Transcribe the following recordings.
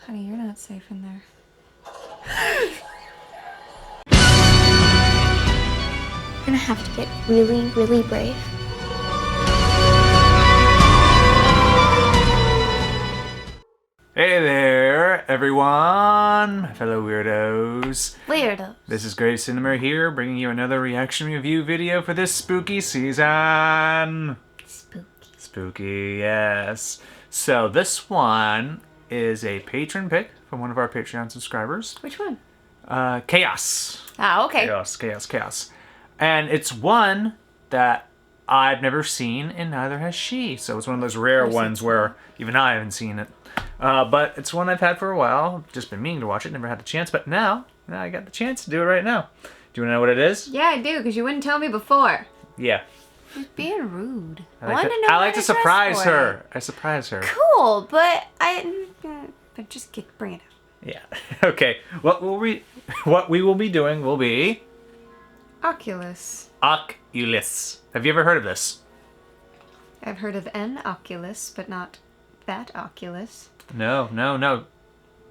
Honey, you're not safe in there. You're gonna have to get really, really brave. Hey there, everyone, my fellow weirdos. Weirdos. This is Grave Cinema here, bringing you another reaction review video for this spooky season. Spooky, yes. So this one is a patron pick from one of our Patreon subscribers. Which one? Chaos. Ah, okay. Chaos. And it's one that I've never seen, and neither has she. So it's one of those rare ones where even I haven't seen it. But it's one I've had for a while. Just been meaning to watch it, never had the chance. But now I got the chance to do it right now. Do you want to know what it is? Yeah, I do, because you wouldn't tell me before. Yeah. You're being rude. I like to surprise her. I surprise her. Cool, but bring it up. Yeah. Okay. What we will be doing will be Oculus. Oculus. Have you ever heard of this? I've heard of an Oculus, but not that Oculus. No.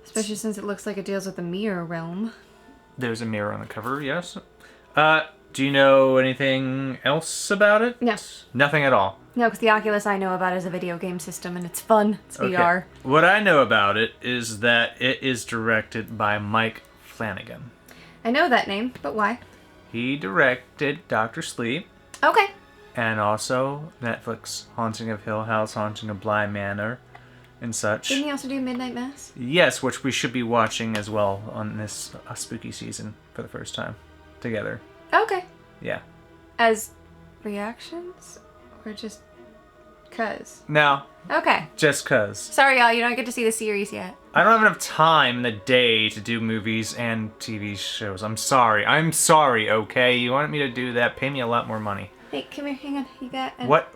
Especially since it looks like it deals with the mirror realm. There's a mirror on the cover, yes. Do you know anything else about it? No. Nothing at all? No, because the Oculus I know about is a video game system, and it's fun. It's VR. What I know about it is that it is directed by Mike Flanagan. I know that name, but why? He directed Dr. Sleep. Okay. And also Netflix Haunting of Hill House, Haunting of Bly Manor, and such. Didn't he also do Midnight Mass? Yes, which we should be watching as well on this spooky season for the first time together. Okay. Yeah. As reactions? Or just cuz? No. Okay. Just cuz. Sorry, y'all, you don't get to see the series yet. I don't have enough time in the day to do movies and TV shows. I'm sorry, okay? You wanted me to do that, pay me a lot more money. Hey, come here, hang on. You got an... What?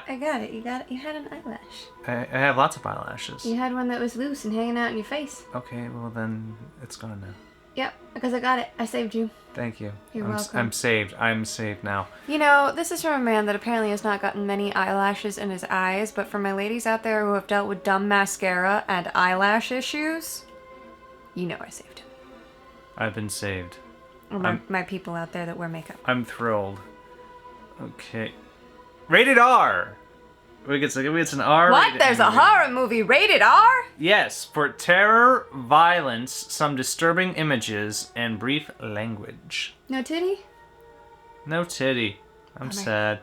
I got it. You had an eyelash. I have lots of eyelashes. You had one that was loose and hanging out in your face. Okay, well then, it's gone now. Yep, because I got it. I saved you. Thank you. You're welcome. I'm saved. I'm saved now. You know, this is from a man that apparently has not gotten many eyelashes in his eyes, but for my ladies out there who have dealt with dumb mascara and eyelash issues, you know I saved him. I've been saved. Or my people out there that wear makeup. I'm thrilled. Okay. Rated R! It's an R. What? There's a horror movie rated R? Yes, for terror, violence, some disturbing images, and brief language. No titty? No titty. I'm sad.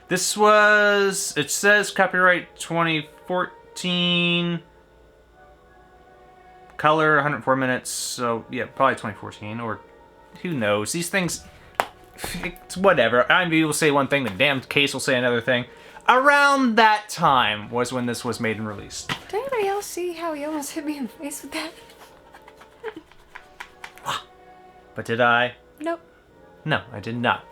This was... It says copyright 2014. Color 104 minutes. So, yeah, probably 2014. Or who knows? These things... It's whatever. IMDb will say one thing, the damned case will say another thing. Around that time was when this was made and released. Did anybody else see how he almost hit me in the face with that? But did I? Nope. No, I did not.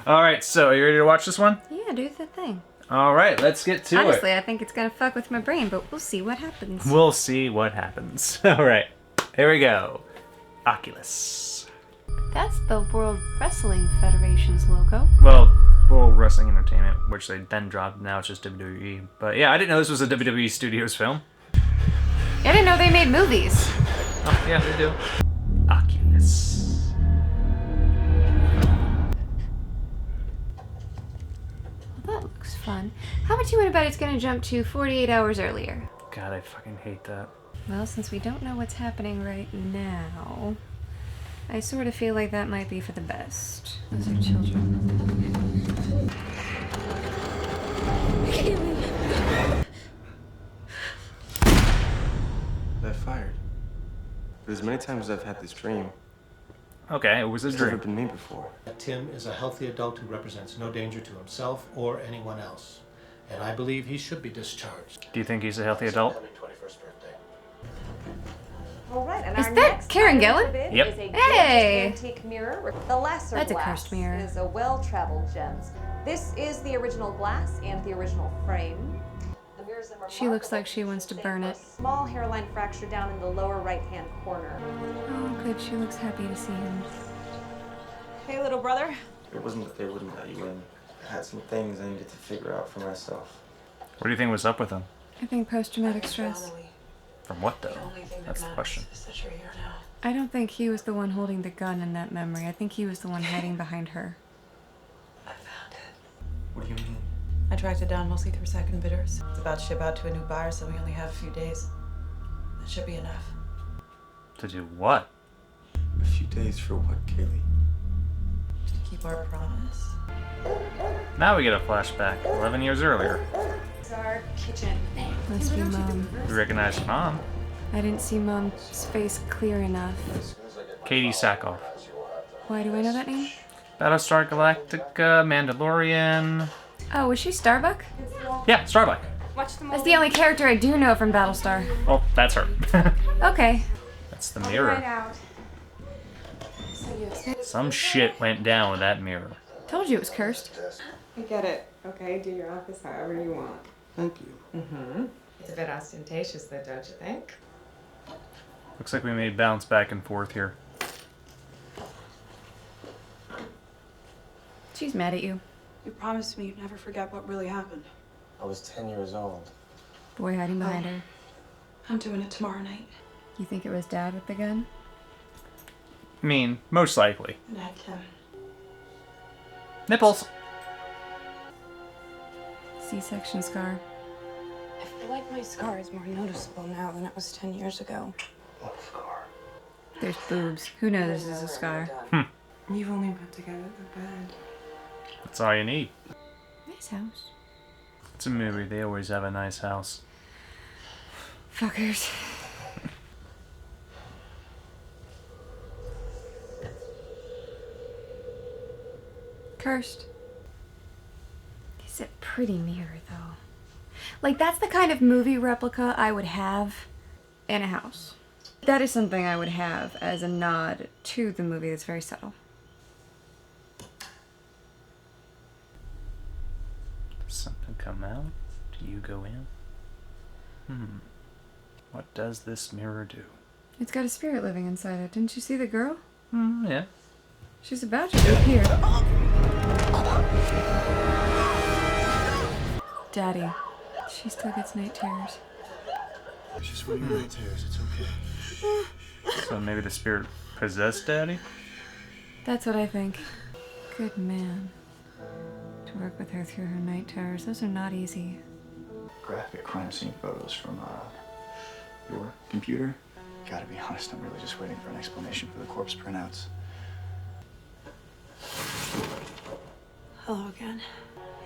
Alright, so are you ready to watch this one? Yeah, do the thing. Alright, let's get to it. Honestly, I think it's gonna fuck with my brain, but we'll see what happens. We'll see what happens. Alright, here we go. Oculus. That's the World Wrestling Federation's logo. Well, World Wrestling Entertainment, which they then dropped. Now it's just WWE. But yeah, I didn't know this was a WWE Studios film. I didn't know they made movies. Oh, yeah, they do. Oculus. Well, that looks fun. How much you want to bet it's going to jump to 48 hours earlier? God, I fucking hate that. Well, since we don't know what's happening right now, I sort of feel like that might be for the best. Those are children. I fired. But as many times as I've had this dream, Okay, it was a it's never dream. been me before. Tim is a healthy adult who represents no danger to himself or anyone else. And I believe he should be discharged. Do you think he's a healthy adult? Coming 21st birthday. All right, and Is our that next Karen item Gillan? for bid Yep. is a Hey! gorgeous antique mirror. The lesser That's a glass cursed mirror. is a well-traveled gems. This is the original glass and the original frame. The mirror's a She looks like she wants to burn it. Small hairline fracture down in the lower right-hand corner. Oh, good. She looks happy to see him. Hey, little brother. It wasn't that they wouldn't let you in. I had some things I needed to figure out for myself. What do you think was up with him? I think post-traumatic stress. From what, though? That's the question. I don't think he was the one holding the gun in that memory. I think he was the one hiding behind her. I found it. What do you mean? I tracked it down mostly through second bidders. It's about to ship out to a new buyer, so we only have a few days. That should be enough. To do what? A few days for what, Kaylie? To keep our promise. Now we get a flashback, 11 years earlier. It's our kitchen. Must be Mom. We recognize Mom. I didn't see Mom's face clear enough. Katie Sackhoff. Why do I know that name? Battlestar Galactica, Mandalorian. Oh, was she Starbuck? Yeah, Starbuck. That's the only character I do know from Battlestar. Well, that's her. Okay. That's the mirror. Some shit went down with that mirror. Told you it was cursed. I get it. Okay, do your office however you want. Thank you. It's a bit ostentatious though, don't you think? Looks like we may bounce back and forth here. She's mad at you. You promised me you'd never forget what really happened. I was 10 years old. Boy hiding behind her. I'm doing it tomorrow night. You think it was Dad with the gun? I mean, most likely. And I can. Nipples! C-section scar. I feel like my scar is more noticeable now than it was 10 years ago. What scar? There's boobs. Who knows this is a scar? You've only put together the bed. That's all you need. Nice house. It's a movie, they always have a nice house. Fuckers. Cursed. It's a pretty mirror, though. Like, that's the kind of movie replica I would have in a house. That is something I would have as a nod to the movie that's very subtle. Does something come out? Do you go in? What does this mirror do? It's got a spirit living inside it. Didn't you see the girl? Yeah. She's about to appear. Daddy. She still gets night terrors. It's just one of your night terrors. It's okay. So maybe the spirit possessed Daddy? That's what I think. Good man. To work with her through her night terrors, those are not easy. Graphic crime scene photos from your computer. Gotta be honest, I'm really just waiting for an explanation for the corpse printouts. Hello again.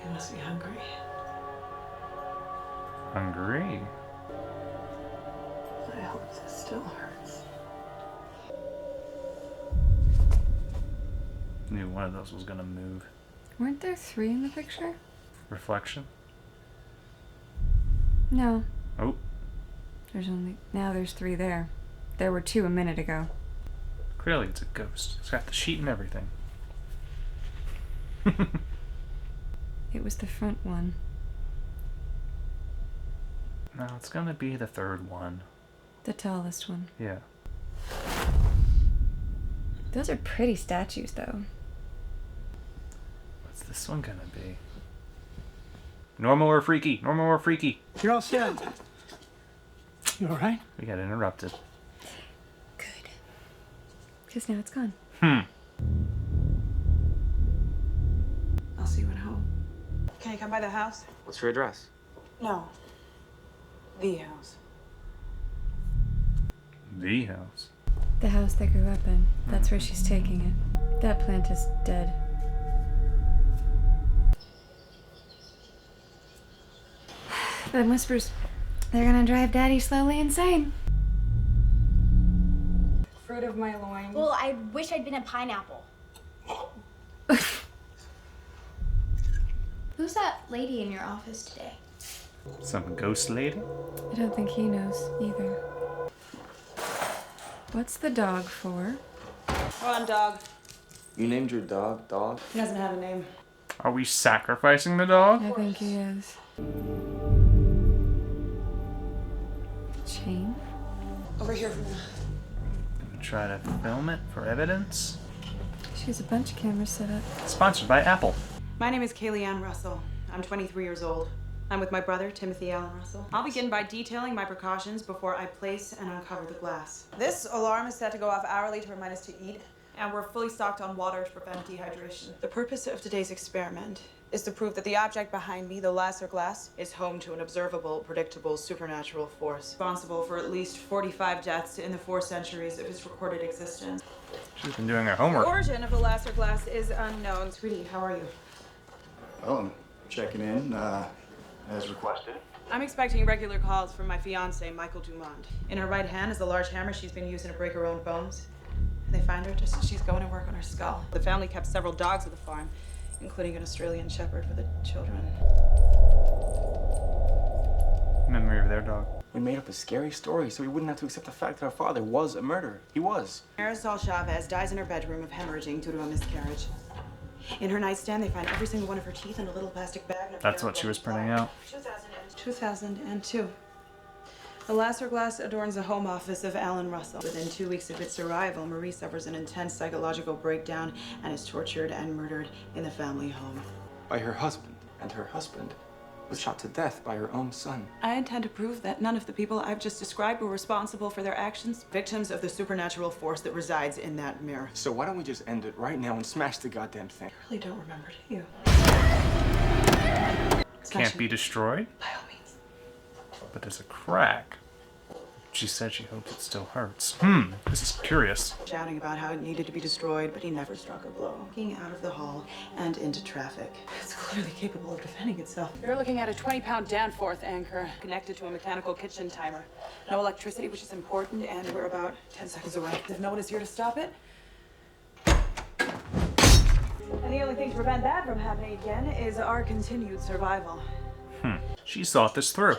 You must be hungry. Hungry. I hope this still hurts. Knew one of those was gonna move. Weren't there 3 in the picture? Reflection? No. Oh. Now there's 3 there. There were 2 a minute ago. Clearly it's a ghost. It's got the sheet and everything. It was the front one. No, it's gonna be the 3rd one. The tallest one. Yeah. Those are pretty statues, though. What's this one gonna be? Normal or freaky? Normal or freaky? You're all set. You all right? We got interrupted. Good. Because now it's gone. I'll see you at home. Can you come by the house? What's your address? No. The house. The house. The house they grew up in. That's where she's taking it. That plant is dead. The whispers, they're gonna drive Daddy slowly insane. Fruit of my loins. Well, I wish I'd been a pineapple. Who's that lady in your office today? Some ghost lady? I don't think he knows either. What's the dog for? Run, dog. You named your dog Dog? He doesn't have a name. Are we sacrificing the dog? I think he is. Chain? Over here for now. Gonna try to film it for evidence. She has a bunch of cameras set up. Sponsored by Apple. My name is Kaylie Russell. I'm 23 years old. I'm with my brother, Timothy Allen Russell. I'll begin by detailing my precautions before I place and uncover the glass. This alarm is set to go off hourly to remind us to eat, and we're fully stocked on water to prevent dehydration. The purpose of today's experiment is to prove that the object behind me, the laser glass, is home to an observable, predictable, supernatural force, responsible for at least 45 deaths in the 4 centuries of its recorded existence. She's been doing her homework. The origin of the laser glass is unknown. Sweetie, how are you? Well, I'm checking in, as requested. I'm expecting regular calls from my fiancé, Michael Dumont. In her right hand is the large hammer she's been using to break her own bones. And they find her just as she's going to work on her skull. The family kept several dogs at the farm, including an Australian Shepherd for the children. Memory of their dog. We made up a scary story so we wouldn't have to accept the fact that our father was a murderer. He was. Marisol Chavez dies in her bedroom of hemorrhaging due to a miscarriage. In her nightstand, they find every single one of her teeth in a little plastic bag. That's what she was printing out. 2002. The laser glass adorns the home office of Alan Russell. Within 2 weeks of its arrival, Marie suffers an intense psychological breakdown and is tortured and murdered in the family home. By her husband. And her husband was shot to death by her own son. I intend to prove that none of the people I've just described were responsible for their actions, victims of the supernatural force that resides in that mirror. So why don't we just end it right now and smash the goddamn thing? I really don't remember, do you? Can't be destroyed? By all means. But there's a crack. She said she hopes it still hurts. This is curious. Shouting about how it needed to be destroyed, but he never struck a blow. Walking out of the hall and into traffic. It's clearly capable of defending itself. You're looking at a 20-pound Danforth anchor connected to a mechanical kitchen timer. No electricity, which is important, and we're about 10 seconds away. If no one is here to stop it. And the only thing to prevent that from happening again is our continued survival. She's thought this through.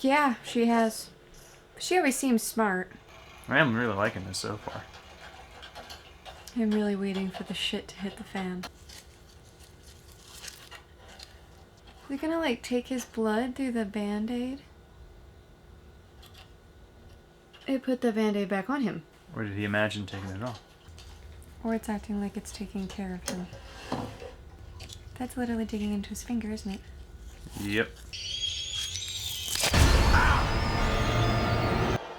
Yeah, she has. She always seems smart. I am really liking this so far. I'm really waiting for the shit to hit the fan. They're gonna, like, take his blood through the Band-Aid? It put the Band-Aid back on him. Or did he imagine taking it off? Or it's acting like it's taking care of him. That's literally digging into his finger, isn't it? Yep.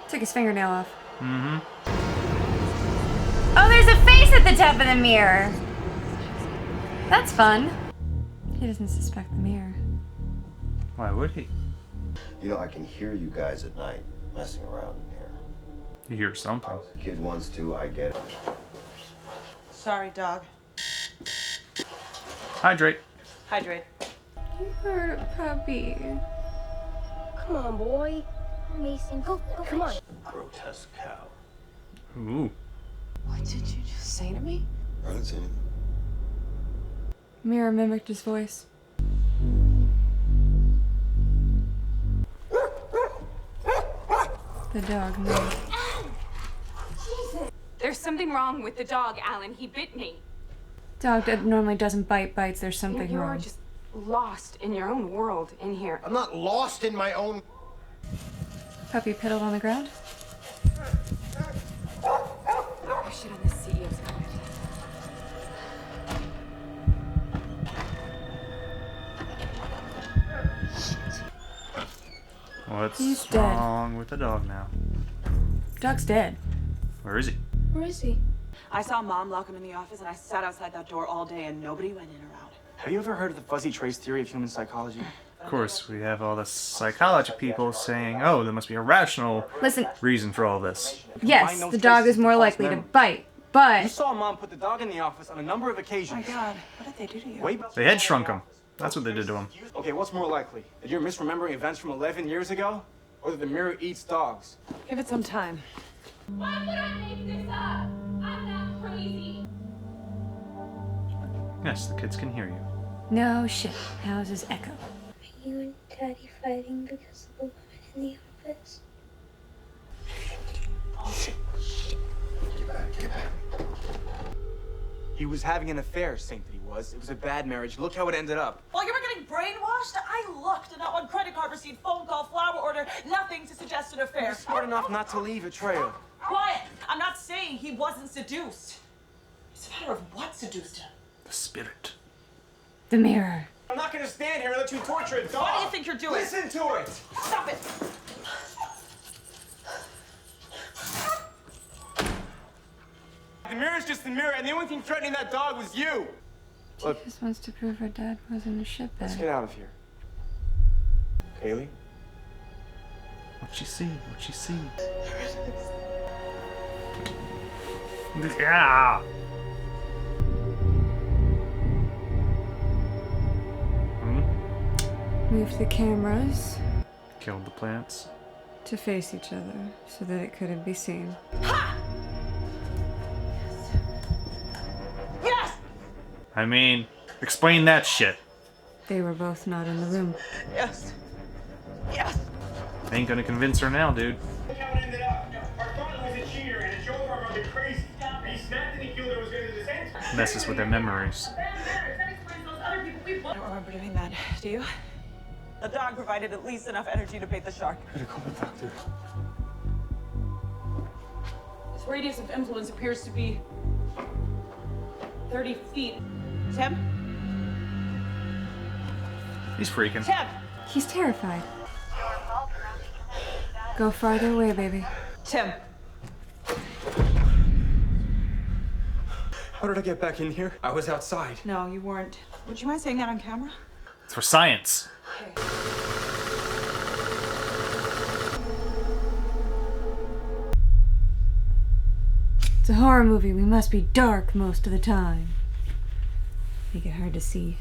Took his fingernail off. Mm-hmm. Oh, there's a face at the top of the mirror! That's fun. He doesn't suspect the mirror. Why would he? You know, I can hear you guys at night messing around in here. You hear something. The kid wants to, I get it. Sorry, dog. Hydrate. Hydrate. You hurt a puppy. Come on, boy. Mason, go come on. Grotesque cow. Ooh. What did you just say to me? I didn't say anything. Mirror mimicked his voice. The dog moved. There's something wrong with the dog, Alan. He bit me. Dog that normally doesn't bite bites. There's something You're wrong. just lost in your own world in here. I'm not lost in my own... Puppy piddled on the ground. I should on the CEO's comment. What's He's dead. wrong with the dog now? Dog's dead. Where is he? Where is he? I saw Mom lock him in the office, and I sat outside that door all day, and nobody went in or out. Have you ever heard of the fuzzy trace theory of human psychology? Of course, we have all the psychology people saying, oh, there must be a rational Listen, reason for all this. yes, the dog is more likely to bite, You but saw Mom put the dog in the office on a number of occasions. My God, what did they do to you? Way back- They head shrunk him. That's what they did to him. Okay, what's more likely? That you're misremembering events from 11 years ago? Or that the mirror eats dogs? Give it some time. Why would I make this up? I'm not crazy. Yes, the kids can hear you. no shit. How's his echo? Are you and Daddy fighting because of the woman in the office? Oh, shit. Get back. He was having an affair, Saint that he was. It was a bad marriage. Look how it ended up. While you were getting brainwashed, I looked, and not one credit card receipt, phone call, flower order, nothing to suggest an affair. You're smart enough not to leave a trail. Quiet! I'm not saying he wasn't seduced. It's a matter of what seduced him. The spirit. The mirror. I'm not gonna stand here and let you torture a dog. What do you think you're doing? Listen to it. Stop it! The mirror's just the mirror, and the only thing threatening that dog was you. She just wants to prove her dad wasn't a shitbag. Let's get out of here. Kaylie? What'd she see? What'd she see? Yeah. Move the cameras Killed the plants. to face each other so that it couldn't be seen. Yes! I mean, explain that shit. They were both not in the room. Yes. Yes. Ain't gonna convince her now, dude. Look how it ended up. Our father was a cheater, and his Joe farmer went crazy. He snapped and he killed her. Was going to do the same. Messes with their memories. I don't remember doing that. Do you? The dog provided at least enough energy to bait the shark. I'm gonna call the doctor. Its radius of influence appears to be 30 feet. Tim? He's freaking. Tim! He's terrified. Go farther away, baby. Tim. How did I get back in here? I was outside. No, you weren't. Would you mind saying that on camera? It's for science. Okay. It's a horror movie. We must be dark most of the time. Make it hard to see.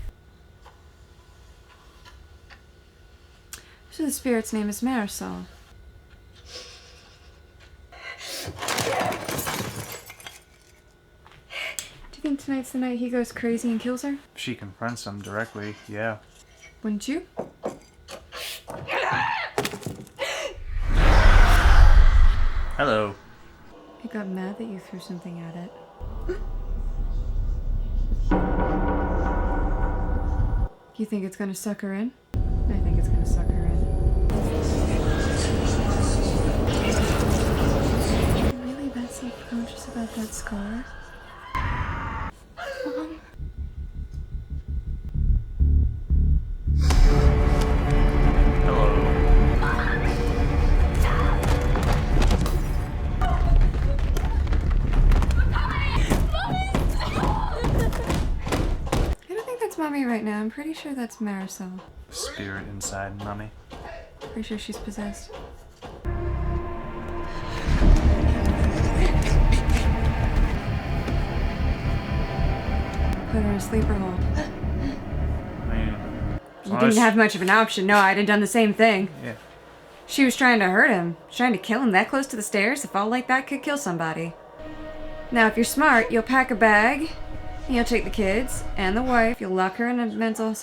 So the spirit's name is Marisol. Do you think tonight's the night he goes crazy and kills her? If she confronts him directly, yeah. Wouldn't you? Hello. It got mad that you threw something at it. You think it's gonna suck her in? I think it's gonna suck her in. I'm really that self-conscious about that scar. Mom. Hello. I don't think that's Mommy right now. I'm pretty sure that's Marisol. Spirit inside Mummy. Pretty sure she's possessed. Put her in a sleeper hold. I mean, You didn't have much of an option. No, I'd have done the same thing. Yeah. She was trying to hurt him. Trying to kill him that close to the stairs. A fall like that could kill somebody. Now, if you're smart, you'll pack a bag. And you'll take the kids and the wife. You'll lock her in a mental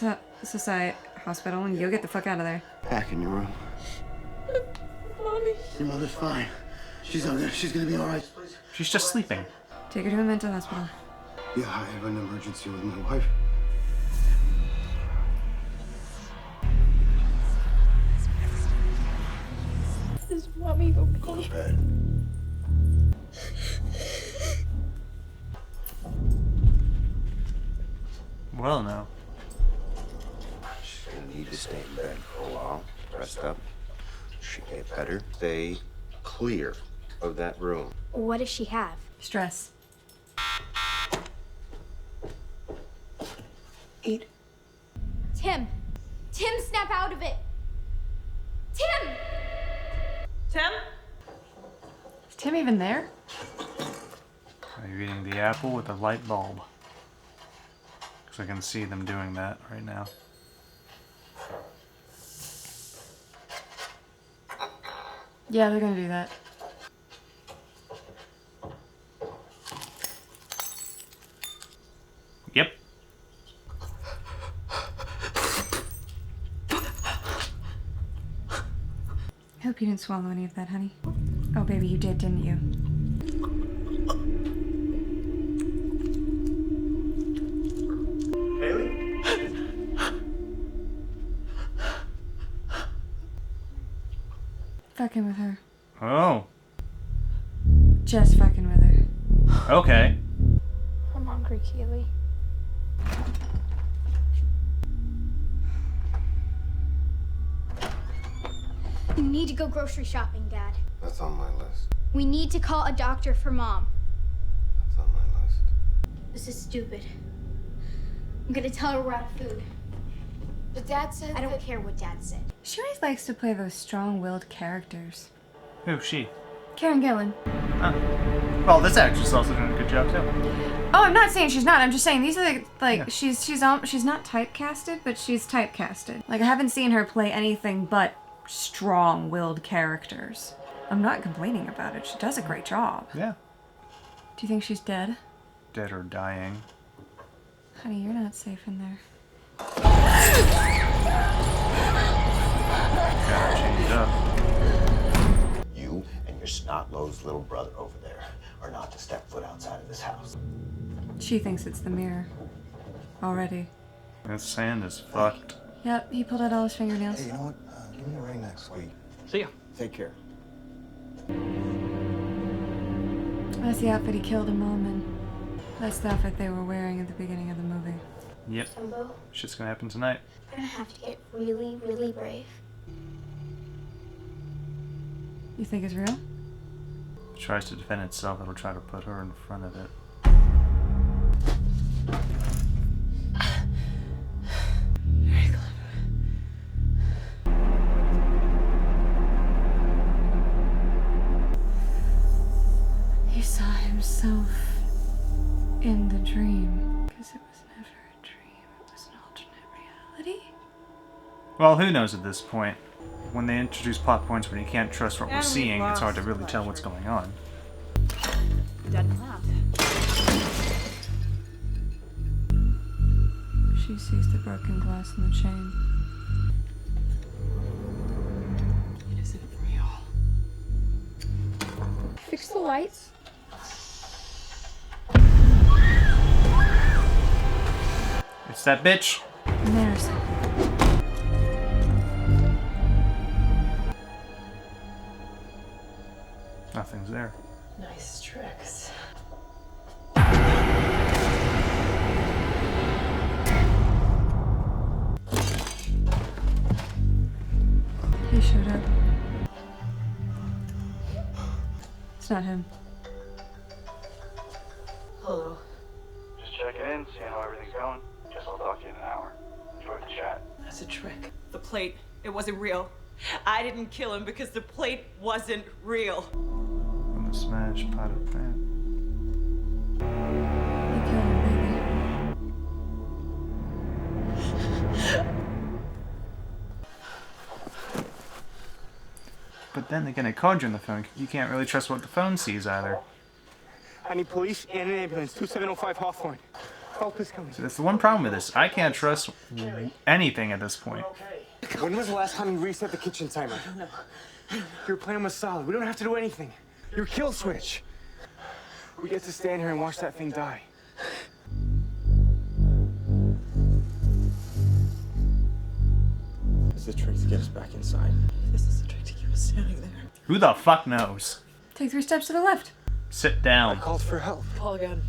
society hospital, and you'll get the fuck out of there. Back in your room. Mommy. Your mother's fine. She's gonna be all right. She's just sleeping. Take her to a mental hospital. Yeah, I have an emergency with my wife. Is Mommy okay? Go to bed. Well, no. She's gonna need to stay in bed for a while. Rest up. She get better. Stay clear of that room. What does she have? Stress. Eat. Tim! Tim, snap out of it! Tim! Tim? Is Tim even there? Are you eating the apple with a light bulb? Because I can see them doing that right now. Yeah, they're gonna do that. Yep. I hope you didn't swallow any of that, honey. Oh, baby, you did, didn't you? Kaylie? Fucking with her. Oh. Just fucking with her. Okay. I'm hungry, Kaylie. We need to go grocery shopping, Dad. That's on my list. We need to call a doctor for Mom. That's on my list. This is stupid. I'm gonna tell her we're out of food. But Dad said I don't care what Dad said. She always likes to play those strong-willed characters. Who, she? Karen Gillan. Oh. Well, this actress is also doing a good job, too. Oh, I'm not saying she's not. I'm just saying these are the, like, yeah. She's not typecasted, but she's typecasted. Like, I haven't seen her play anything but strong-willed characters. I'm not complaining about it. She does a great job. Yeah. Do you think she's dead? Dead or dying. Honey, you're not safe in there. Gotta change it up. You and your snot-nosed little brother over there are not to step foot outside of this house. She thinks it's the mirror. Already. This sand is fucked. Yep, he pulled out all his fingernails. Hey, you know what? Give me a ring next week. See ya. Take care. That's the outfit he killed him Mom in. That's the outfit they were wearing at the beginning of the movie. Yep. Jumbo, Shit's gonna happen tonight. we're gonna have to get really, really brave. You think it's real? It tries to defend itself, it'll try to put her in front of it. Very clever. He saw himself in the dream. Because it was never a dream, it was an alternate reality. Well, who knows at this point? When they introduce plot points when you can't trust what we're And seeing, we've it's hard to lost really tell what's going on. Dead plant. She sees the broken glass and the chain. It isn't real. Fix the lights. It's that bitch! And there's... Nothing's there. Nice tricks. He showed up. It's not him. Hello. Just checking in, seeing how everything's going. Guess I'll talk to you in an hour. Enjoy the chat. That's a trick. The plate, it wasn't real. I didn't kill him because the plate wasn't real. From the smashed pot of plant. You killed him, baby. But then again, I called you on the phone. You can't really trust what the phone sees either. I need police and an ambulance. 2705 Hawthorne. Help is coming. So that's the one problem with this. I can't trust anything at this point. When was the last time you reset the kitchen timer? I don't know. Your plan was solid. We don't have to do anything. Your kill switch. We get to stand here and watch that thing die. This is a trick to get us back inside. This is a trick to keep us standing there. Who the fuck knows? Take 3 steps to the left. Sit down. I called for help. Call again.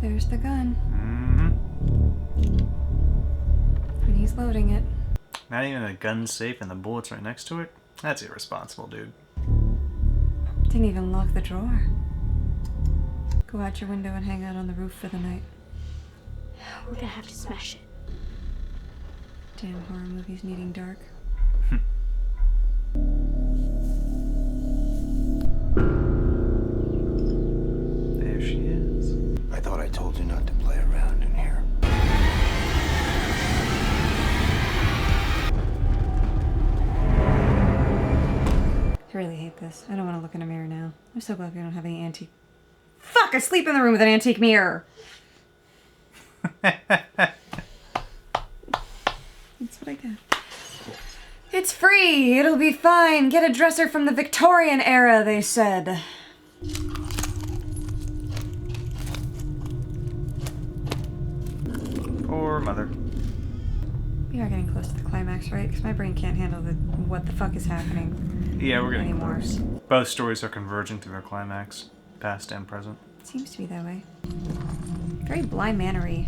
There's the gun. Mm-hmm. And he's loading it. Not even a gun safe and the bullets right next to it? That's irresponsible, dude. Didn't even lock the drawer. Go out your window and hang out on the roof for the night. We're gonna have to smash it. Damn horror movies needing dark. There she is. I thought I told you not to play around in here. I really hate this. I don't want to look in a mirror now. I'm so glad we don't have any antique... Fuck! I sleep in the room with an antique mirror! That's what I get. It's free! It'll be fine! Get a dresser from the Victorian era, they said. Poor mother. We are getting close to the climax, right? Because my brain can't handle the what the fuck is happening. Yeah, we're getting anymore. close. Both stories are converging through their climax, past and present. Seems to be that way. Very Bly Manor-y.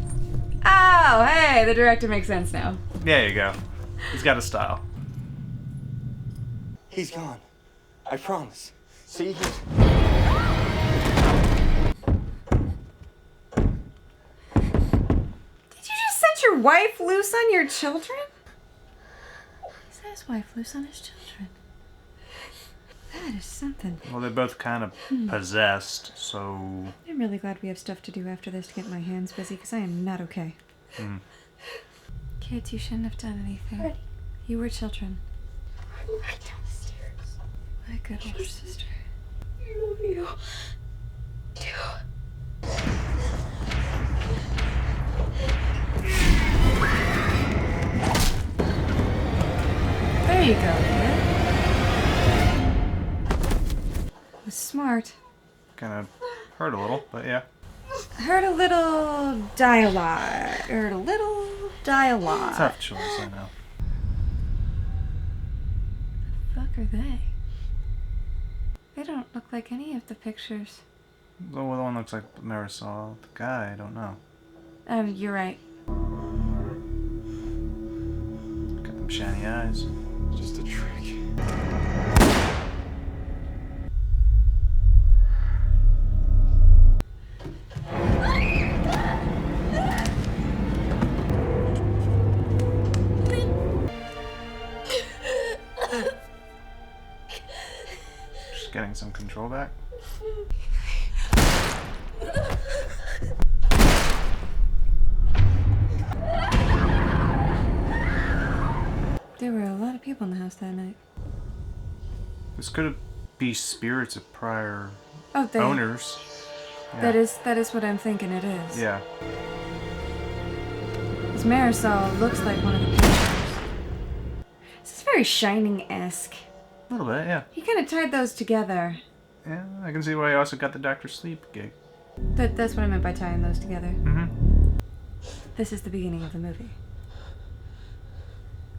Oh, hey, the director makes sense now. There you go. He's got a style. He's gone. I promise. See, he's... Did you just set your wife loose on your children? He set his wife loose on his children. That is something. Well, they're both kind of possessed, so... I'm really glad we have stuff to do after this to get my hands busy, because I am not okay. Kids, you shouldn't have done anything. Ready. You were children. I'm right downstairs. My good older sister. I love you. Too. There you go, kid. It was smart. Kind of hurt a little, but yeah. Heard a little dialogue. Heard a little dialogue. Tough choice, I know. The fuck are they? They don't look like any of the pictures. The one looks like Marisol. The guy, I don't know. You're right. Got them shiny eyes. Just a trick. Just getting some control back. There were a lot of people in the house that night. This could be spirits of prior Oh, owners. Yeah. That is what I'm thinking it is. Yeah. This Marisol looks like one of the pictures. This is very Shining-esque. A little bit, yeah. He kind of tied those together. Yeah, I can see why he also got the Dr. Sleep gig. That's what I meant by tying those together. Mm-hmm. This is the beginning of the movie.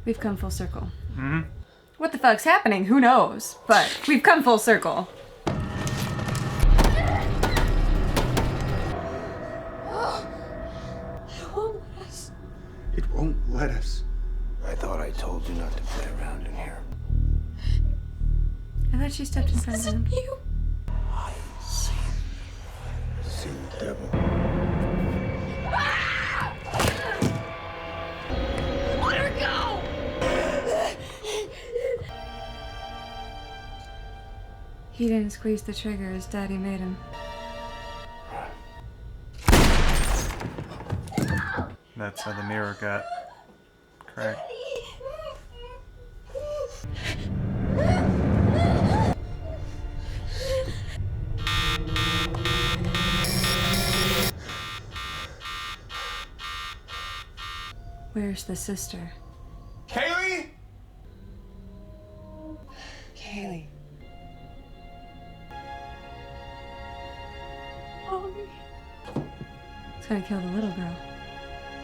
We've come full circle. Mm-hmm. What the fuck's happening? Who knows? But we've come full circle. It won't let us. I thought I told you not to play around in here. I thought she stepped in front of him. You. I see the devil. Let her go! He didn't squeeze the trigger as Daddy made him. That's how the mirror got cracked. Where's the sister? Kaylie? Kaylie. It's gonna kill the little girl.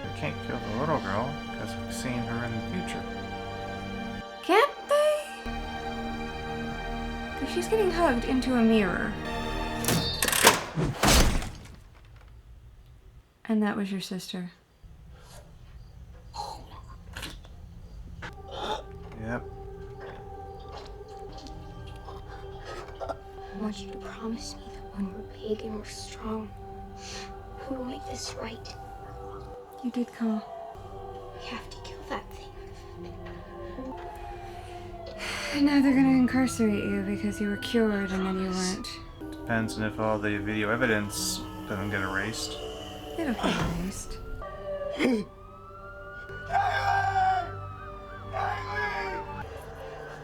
They can't kill the little girl because we've seen her in the future. Can't they? Because she's getting hugged into a mirror. And that was your sister. Yep. I want you to promise me that when we're big and we're strong, we'll make this right. You did call. We have to kill that thing. And now they're gonna incarcerate you because you were cured and then you weren't. Depends on if all the video evidence doesn't get erased. It'll get erased.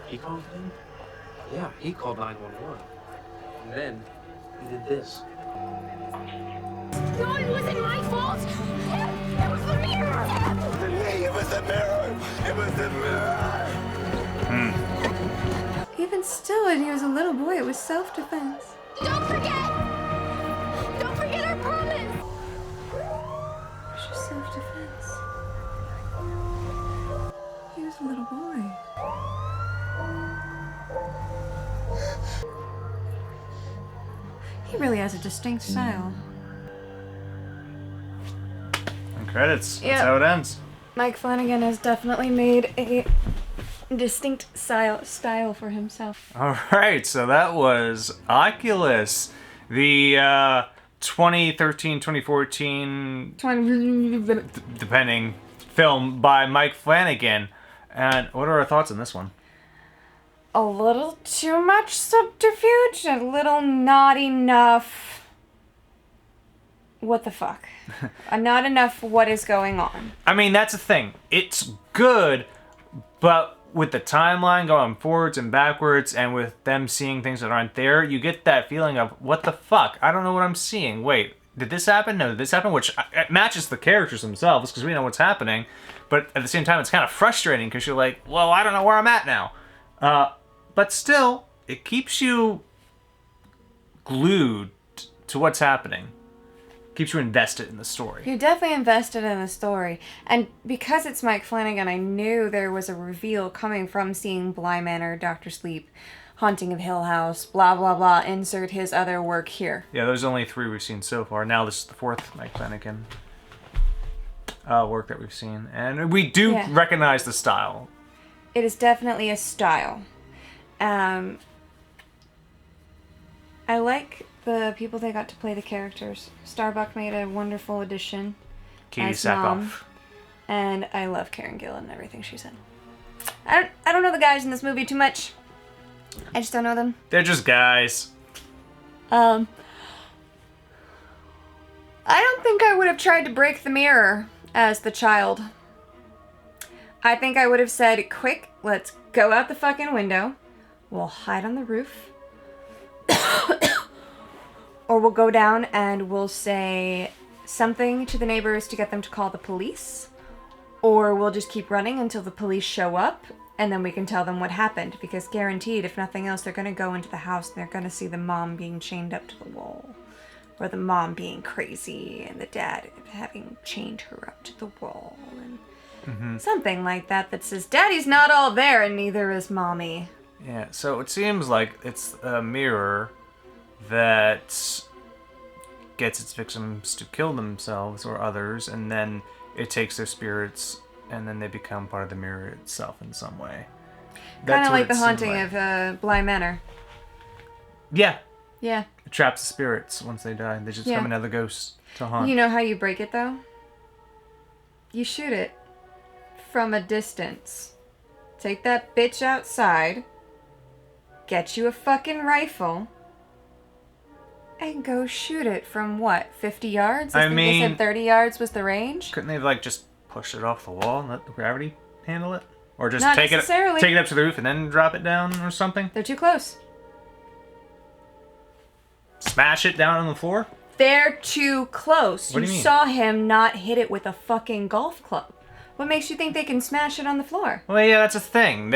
He called him? Yeah, he called 911. And then he did this. No, it wasn't my fault! It was the mirror! It was the mirror! It was the mirror! Even still, when he was a little boy, it was self-defense. Don't forget! Don't forget our promise! It was just self-defense. He was a little boy. He really has a distinct style. Okay. Credits. Yep. That's how it ends. Mike Flanagan has definitely made a distinct style for himself. All right, so that was Oculus, the 2013, 2014, depending, film by Mike Flanagan. And what are our thoughts on this one? A little too much subterfuge, a little not enough. What the fuck? Not enough what is going on. I mean, that's the thing. It's good, but with the timeline going forwards and backwards and with them seeing things that aren't there, you get that feeling of, what the fuck? I don't know what I'm seeing. Wait, did this happen? No, did this happen? Which matches the characters themselves because we know what's happening. But at the same time, it's kind of frustrating because you're like, well, I don't know where I'm at now. But still, it keeps you glued to what's happening. Keeps you invested in the story. You're definitely invested in the story. And because it's Mike Flanagan, I knew there was a reveal coming from seeing Bly Manor, Dr. Sleep, Haunting of Hill House, blah, blah, blah, insert his other work here. Yeah, there's only 3 we've seen so far. Now this is the 4th Mike Flanagan work that we've seen. And we do recognize the style. It is definitely a style. I like the people that got to play the characters. Starbuck made a wonderful addition. Katie as Mom, Sackhoff. and I love Karen Gillan and everything she's in. I don't know the guys in this movie too much. I just don't know them. They're just guys. I don't think I would have tried to break the mirror as the child. I think I would have said, quick, let's go out the fucking window. We'll hide on the roof. Or we'll go down and we'll say something to the neighbors to get them to call the police. Or we'll just keep running until the police show up and then we can tell them what happened. Because guaranteed, if nothing else, they're going to go into the house and they're going to see the mom being chained up to the wall. Or the mom being crazy and the dad having chained her up to the wall. And something like that that says, Daddy's not all there and neither is Mommy. Yeah, so it seems like it's a mirror that gets its victims to kill themselves or others, and then it takes their spirits, and then they become part of the mirror itself in some way. Kind of like the haunting of Bly Manor. Yeah. Yeah. It traps the spirits once they die. They just become another ghost to haunt. You know how you break it, though? You shoot it from a distance. Take that bitch outside, get you a fucking rifle, and go shoot it from what, 50 yards? I think they said 30 yards was the range. Couldn't they have like just pushed it off the wall and let the gravity handle it? Or just Not take necessarily. it up to the roof and then drop it down or something? They're too close. Smash it down on the floor? They're too close. What do you mean? Saw him not hit it with a fucking golf club. What makes you think they can smash it on the floor? Well, yeah, that's a thing.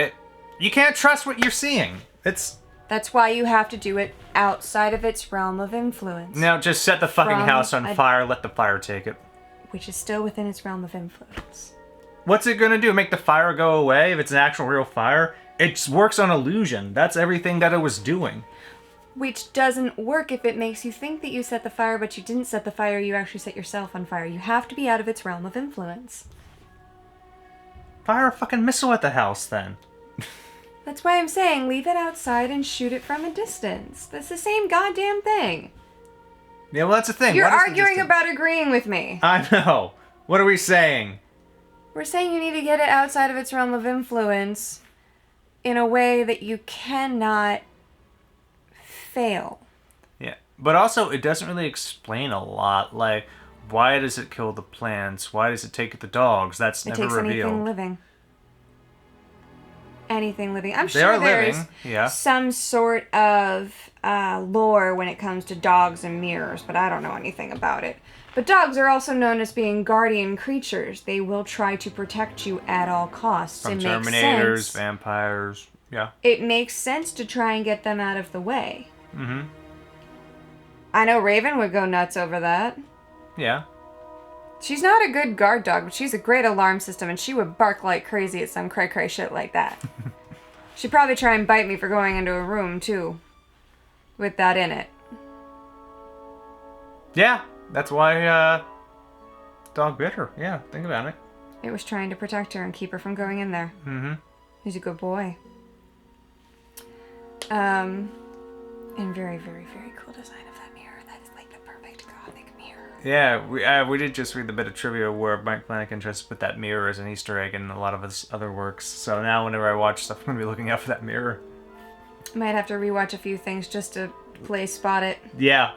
You can't trust what you're seeing. That's why you have to do it outside of its realm of influence. Now just set the fucking house on fire, let the fire take it. Which is still within its realm of influence. What's it gonna do? Make the fire go away if it's an actual real fire? It works on illusion. That's everything that it was doing. Which doesn't work if it makes you think that you set the fire, but you didn't set the fire, you actually set yourself on fire. You have to be out of its realm of influence. Fire a fucking missile at the house, then. That's why I'm saying leave it outside and shoot it from a distance. That's the same goddamn thing. Yeah, well, that's the thing. You're arguing about agreeing with me. I know. What are we saying? We're saying you need to get it outside of its realm of influence in a way that you cannot fail. Yeah, but also it doesn't really explain a lot. Like, why does it kill the plants? Why does it take the dogs? That's never revealed. It takes anything living. Anything living. I'm sure there's some sort of lore when it comes to dogs and mirrors, but I don't know anything about it. But dogs are also known as being guardian creatures. They will try to protect you at all costs. From it Terminators, makes sense. vampires, yeah. It makes sense to try and get them out of the way. Mm-hmm. I know Raven would go nuts over that. Yeah. She's not a good guard dog, but she's a great alarm system, and she would bark like crazy at some cray-cray shit like that. She'd probably try and bite me for going into a room, too. With that in it. Yeah, that's why dog bit her. Yeah, think about it. It was trying to protect her and keep her from going in there. Mm-hmm. He's a good boy. And very, very, very cool design of that mirror. That is like the perfect gothic mirror. Yeah, we did just read the bit of trivia where Mike Flanagan tries to put that mirror as an Easter egg in a lot of his other works. So now whenever I watch stuff, I'm going to be looking out for that mirror. Might have to rewatch a few things just to spot it. Yeah.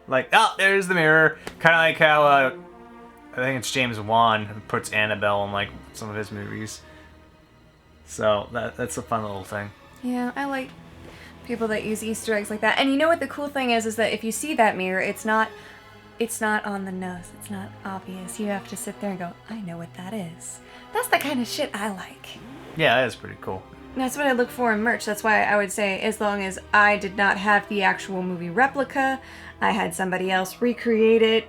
Like, oh, there's the mirror. Kind of like how, I think it's James Wan who puts Annabelle in, like, some of his movies. So that's a fun little thing. Yeah, I like people that use Easter eggs like that. And you know what the cool thing is that if you see that mirror, it's not on the nose. It's not obvious. You have to sit there and go, I know what that is. That's the kind of shit I like. Yeah, that is pretty cool. That's what I look for in merch. That's why I would say as long as I did not have the actual movie replica, I had somebody else recreate it.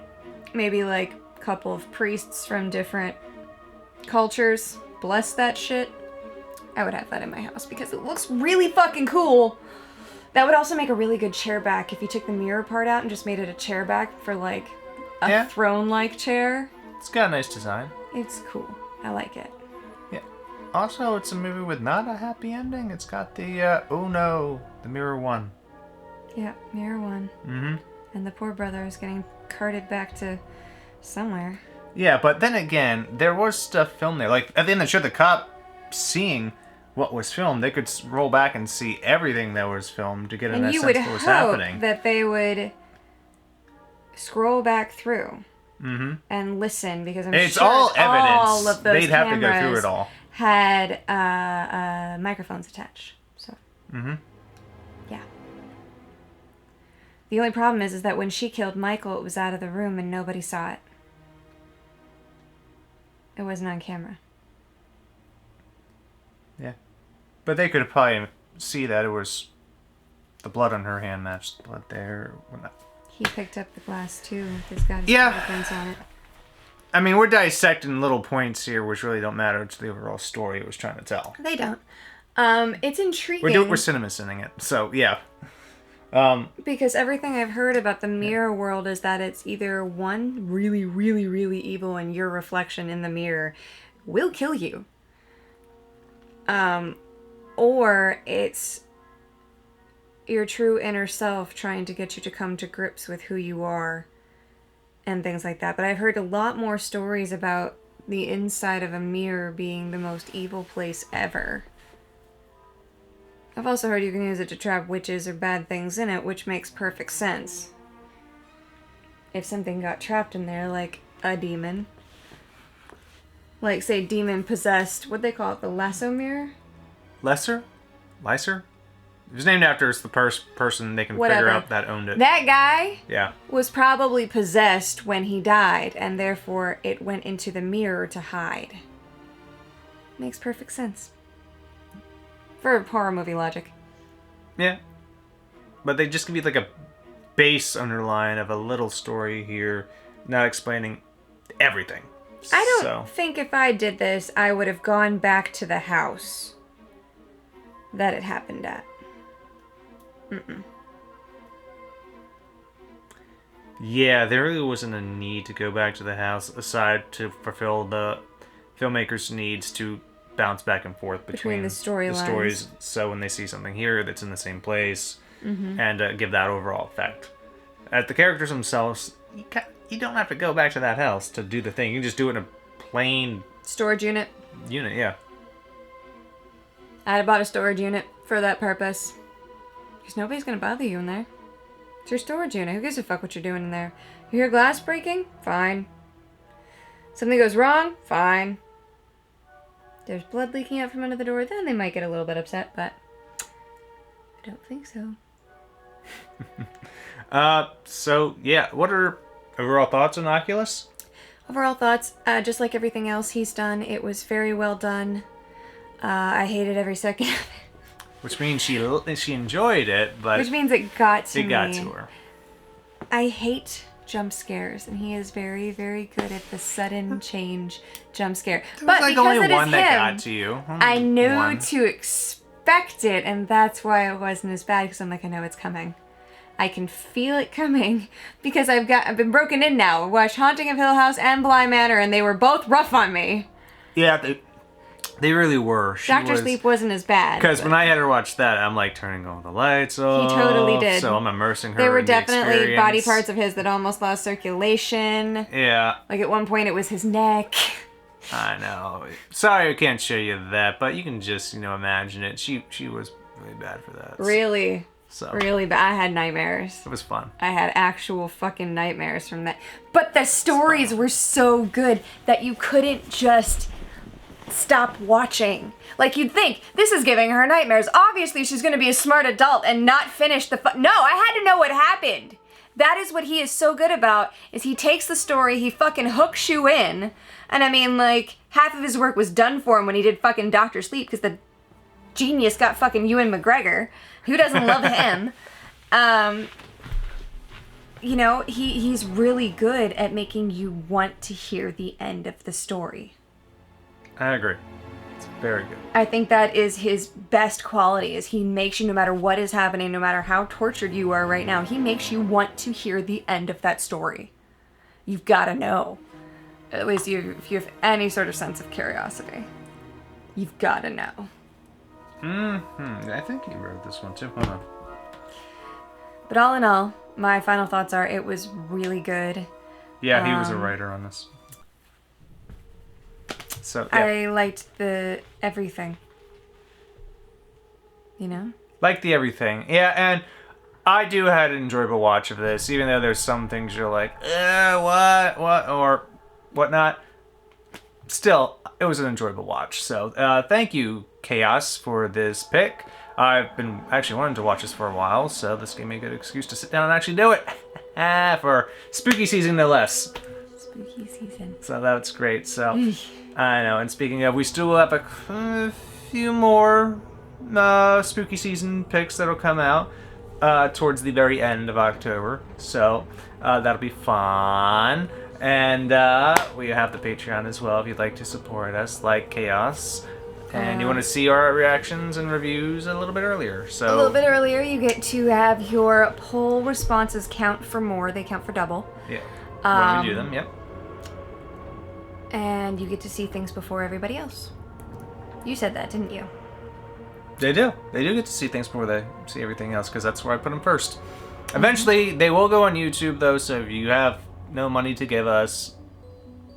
Maybe like a couple of priests from different cultures. Bless that shit. I would have that in my house because it looks really fucking cool. That would also make a really good chair back if you took the mirror part out and just made it a chair back for like a throne-like chair. It's got a nice design. It's cool. I like it. Yeah. Also, it's a movie with not a happy ending. It's got the, oh no, the mirror one. Yeah, mirror one. Mm-hmm. And the poor brother is getting carted back to somewhere. Yeah, but then again, there was stuff filmed there. Like, at the end of the show, the cop seeing what was filmed, they could roll back and see everything that was filmed to get a sense of what was happening. And you would hope that they would scroll back through and listen, because I'm it's sure all evidence. All of those They'd have to go through it all. Had microphones attached. So yeah. The only problem is that when she killed Michael, it was out of the room and nobody saw it. It wasn't on camera. Yeah. But they could probably see that it was the blood on her hand matched the blood there. He picked up the glass too. There's got his fingerprints on it. I mean, we're dissecting little points here which really don't matter to the overall story it was trying to tell. They don't. It's intriguing. We're cinema-sinning it, so yeah. Because everything I've heard about the mirror world is that it's either one, really, really, really evil and your reflection in the mirror will kill you. Or it's your true inner self trying to get you to come to grips with who you are and things like that. But I've heard a lot more stories about the inside of a mirror being the most evil place ever. I've also heard you can use it to trap witches or bad things in it, which makes perfect sense. If something got trapped in there, like a demon. Like, say, demon-possessed, what'd they call it, the lasso mirror? Licer? It was named after the person they can figure out that owned it. That guy Yeah. was probably possessed when he died, and therefore it went into the mirror to hide. Makes perfect sense. For horror movie logic. Yeah. But they just give you like a base underline of a little story here, not explaining everything. I don't think if I did this, I would have gone back to the house that it happened at. Yeah, there really wasn't a need to go back to the house aside to fulfill the filmmaker's needs to bounce back and forth between the storylines. stories. So when they see something here that's in the same place, and give that overall effect. At the characters themselves, you don't have to go back to that house to do the thing. You can just do it in a plain storage unit. Yeah. I'd have bought a storage unit for that purpose. Because nobody's going to bother you in there. It's your storage unit. Who gives a fuck what you're doing in there? You hear glass breaking? Fine. Something goes wrong? Fine. There's blood leaking out from under the door? Then they might get a little bit upset, but I don't think so. So, yeah. What are overall thoughts on Oculus? Overall thoughts, just like everything else he's done, it was very well done. I hated every second of it. Which means she enjoyed it, but... Which means it got to me. It got to her. I hate jump scares, and he is very, very good at the sudden change jump scare. But like because only one that got to you. I knew to expect it, and that's why it wasn't as bad, because I'm like, I know it's coming. I can feel it coming because I've been broken in now. I watched Haunting of Hill House and Bly Manor, and they were both rough on me. Yeah, they really were. Dr. Sleep wasn't as bad. Because when I had her watch that, I'm like turning all the lights off. He totally did. So I'm immersing her. There were in the definitely body experience. parts of his that almost lost circulation. Yeah. Like at one point it was his neck. I know. Sorry I can't show you that, but you can just, imagine it. She was really bad for that. Really? So. Really bad. I had nightmares. It was fun. I had actual fucking nightmares from that. But the stories were so good that you couldn't just stop watching. Like, you'd think, this is giving her nightmares. Obviously, she's gonna be a smart adult and not finish the No, I had to know what happened. That is what he is so good about, is he takes the story, he fucking hooks you in, and I mean, like, half of his work was done for him when he did fucking Dr. Sleep, because the genius got fucking Ewan McGregor. Who doesn't love him? He's really good at making you want to hear the end of the story. I agree. It's very good. I think that is his best quality, is he makes you, no matter what is happening, no matter how tortured you are right now, he makes you want to hear the end of that story. You've got to know. At least if you have any sort of sense of curiosity. You've got to know. I think he wrote this one too. Hold on. But all in all, my final thoughts are it was really good. Yeah, he was a writer on this. So yeah. I liked the everything. Like the everything. Yeah, and I do had an enjoyable watch of this, even though there's some things you're like, what, or whatnot. Still, it was an enjoyable watch. So thank you, Chaos, for this pick. I've been actually wanting to watch this for a while, so this gave me a good excuse to sit down and actually do it. For spooky season, no less. Spooky season. So that's great. So I know. And speaking of, we still have a few more spooky season picks that'll come out towards the very end of October. So that'll be fun. And we have the Patreon as well if you'd like to support us, like Chaos. And you want to see our reactions and reviews a little bit earlier. So a little bit earlier, you get to have your poll responses count for more. They count for double. Yeah. When we do them, yep. And you get to see things before everybody else. You said that, didn't you? They do. They do get to see things before they see everything else, because that's where I put them first. Eventually, they will go on YouTube, though, so if you have no money to give us,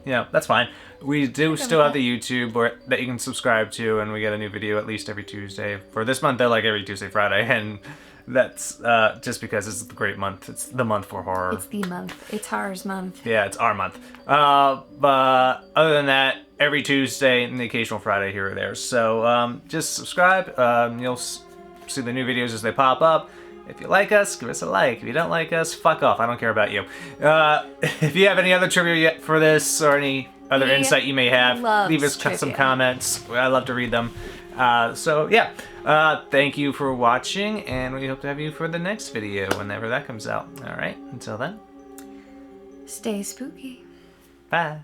that's fine. We do still have the YouTube that you can subscribe to, and we get a new video at least every Tuesday. For this month, they're like every Tuesday, Friday, and that's just because it's a great month. It's the month for horror. It's the month. It's horror's month. Yeah, it's our month. But other than that, every Tuesday and the occasional Friday here or there. So just subscribe. You'll see the new videos as they pop up. If you like us, give us a like. If you don't like us, fuck off. I don't care about you. If you have any other trivia yet for this or any other insight you may have, leave us some comments. I love to read them. So yeah, thank you for watching, and we hope to have you for the next video whenever that comes out. All right, until then. Stay spooky. Bye.